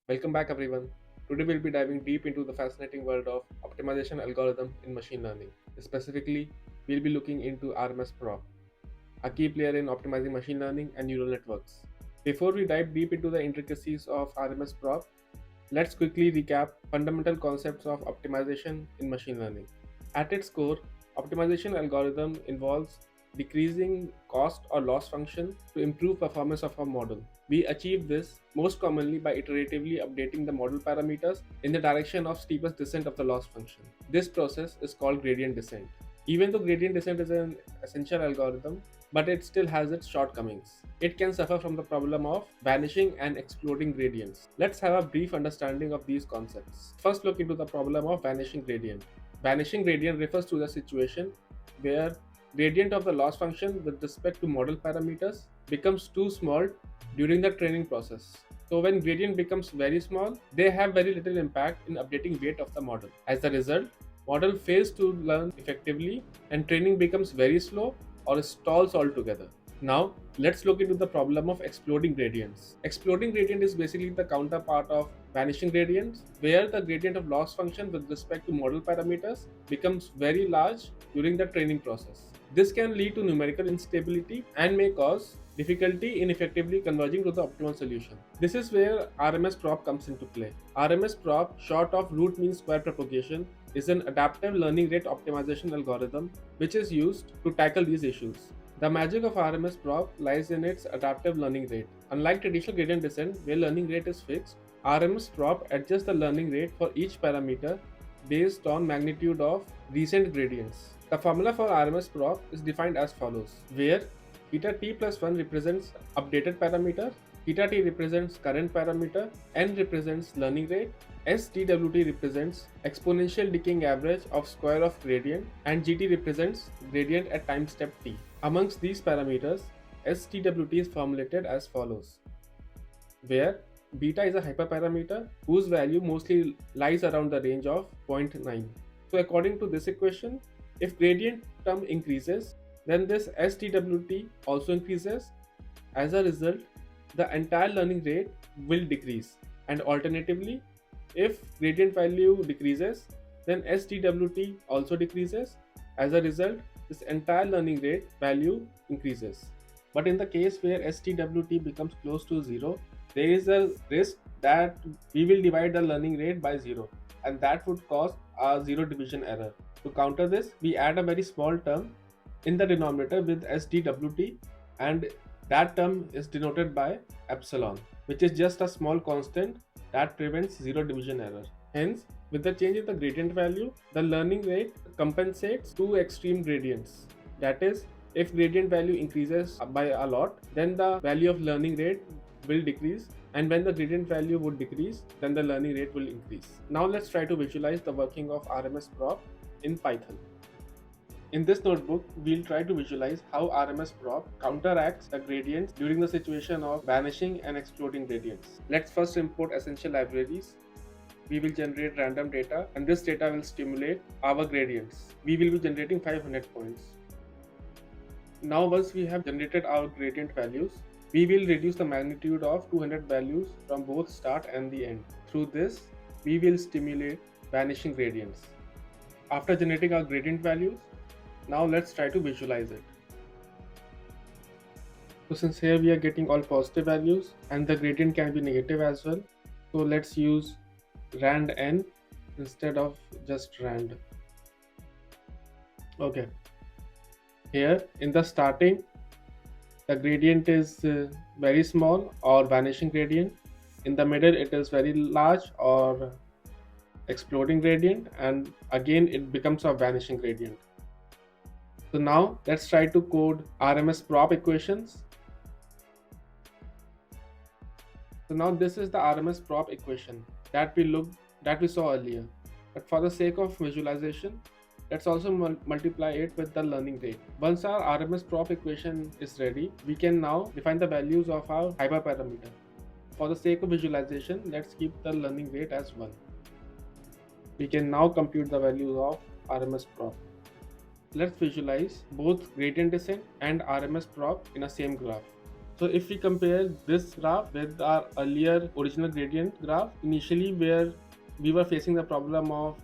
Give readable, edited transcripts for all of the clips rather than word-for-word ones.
Welcome back everyone. Today we'll be diving deep into the fascinating world of optimization algorithm in machine learning. Specifically, we'll be looking into RMSprop, a key player in optimizing machine learning and neural networks. Before we dive deep into the intricacies of RMSprop, let's quickly recap fundamental concepts of optimization in machine learning. At its core, optimization algorithm involves decreasing cost or loss function to improve performance of a model. We achieve this most commonly by iteratively updating the model parameters in the direction of steepest descent of the loss function. This process is called gradient descent. Even though gradient descent is an essential algorithm, but it still has its shortcomings. It can suffer from the problem of vanishing and exploding gradients. Let's have a brief understanding of these concepts. First, look into the problem of vanishing gradient. Vanishing gradient refers to the situation where gradient of the loss function with respect to model parameters becomes too small during the training process. So when gradient becomes very small, they have very little impact in updating weight of the model. As a result, model fails to learn effectively and training becomes very slow or stalls altogether. Now, let's look into the problem of exploding gradients. Exploding gradient is basically the counterpart of vanishing gradients, where the gradient of loss function with respect to model parameters becomes very large during the training process. This can lead to numerical instability and may cause difficulty in effectively converging to the optimal solution. This is where RMSprop comes into play. RMSprop, short of root mean square propagation, is an adaptive learning rate optimization algorithm which is used to tackle these issues. The magic of RMSprop lies in its adaptive learning rate. Unlike traditional gradient descent, where learning rate is fixed, RMSprop adjusts the learning rate for each parameter based on magnitude of recent gradients. The formula for RMSprop is defined as follows, where theta t plus 1 represents updated parameter, theta t represents current parameter, n represents learning rate, STWT represents exponential decaying average of square of gradient, and GT represents gradient at time step t. Amongst these parameters, STWT is formulated as follows, where beta is a hyperparameter whose value mostly lies around the range of 0.9. So according to this equation, if gradient term increases, then this STWT also increases. As a result, the entire learning rate will decrease, and alternatively, if gradient value decreases, then STWT also decreases. As a result, this entire learning rate value increases. But in the case where STWT becomes close to 0, there is a risk that we will divide the learning rate by 0, and that would cause a zero division error. To counter this, we add a very small term in the denominator with STWT, and that term is denoted by epsilon, which is just a small constant that prevents zero division error. Hence, with the change in the gradient value, the learning rate compensates two extreme gradients. That is, if gradient value increases by a lot, then the value of learning rate will decrease, and when the gradient value would decrease, then the learning rate will increase. Now let's try to visualize the working of RMSprop in Python. In this notebook, we'll try to visualize how RMSprop counteracts the gradients during the situation of vanishing and exploding gradients. Let's first import essential libraries. We will generate random data, and this data will stimulate our gradients. We will be generating 500 points. Now once we have generated our gradient values, we will reduce the magnitude of 200 values from both start and the end. Through this, we will stimulate vanishing gradients. After generating our gradient values, now let's try to visualize it. So since here we are getting all positive values and the gradient can be negative as well, so let's use rand n instead of just rand. Okay, here in the starting, the gradient is very small or vanishing gradient. In the middle, it is very large or exploding gradient, and again it becomes a vanishing gradient. So now let's try to code RMSprop equations. So now this is the RMSprop equation that we saw earlier. But for the sake of visualization, let's also multiply it with the learning rate. Once our RMSprop equation is ready, we can now define the values of our hyperparameter. For the sake of visualization, let's keep the learning rate as 1. We can now compute the values of RMSprop. Let's visualize both gradient descent and RMSprop in a same graph. So if we compare this graph with our earlier original gradient graph, initially where we were facing the problem of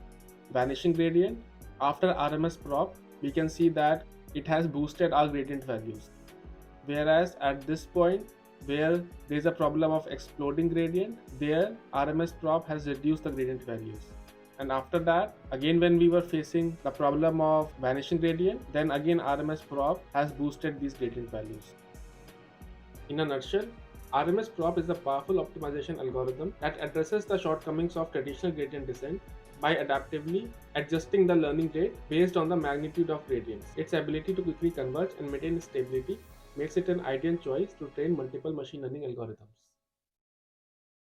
vanishing gradient, after RMSprop, we can see that it has boosted our gradient values. Whereas at this point, where there is a problem of exploding gradient, there RMSprop has reduced the gradient values. And after that, again when we were facing the problem of vanishing gradient, then again RMSprop has boosted these gradient values. In a nutshell, RMSprop is a powerful optimization algorithm that addresses the shortcomings of traditional gradient descent by adaptively adjusting the learning rate based on the magnitude of gradients. Its ability to quickly converge and maintain stability makes it an ideal choice to train multiple machine learning algorithms.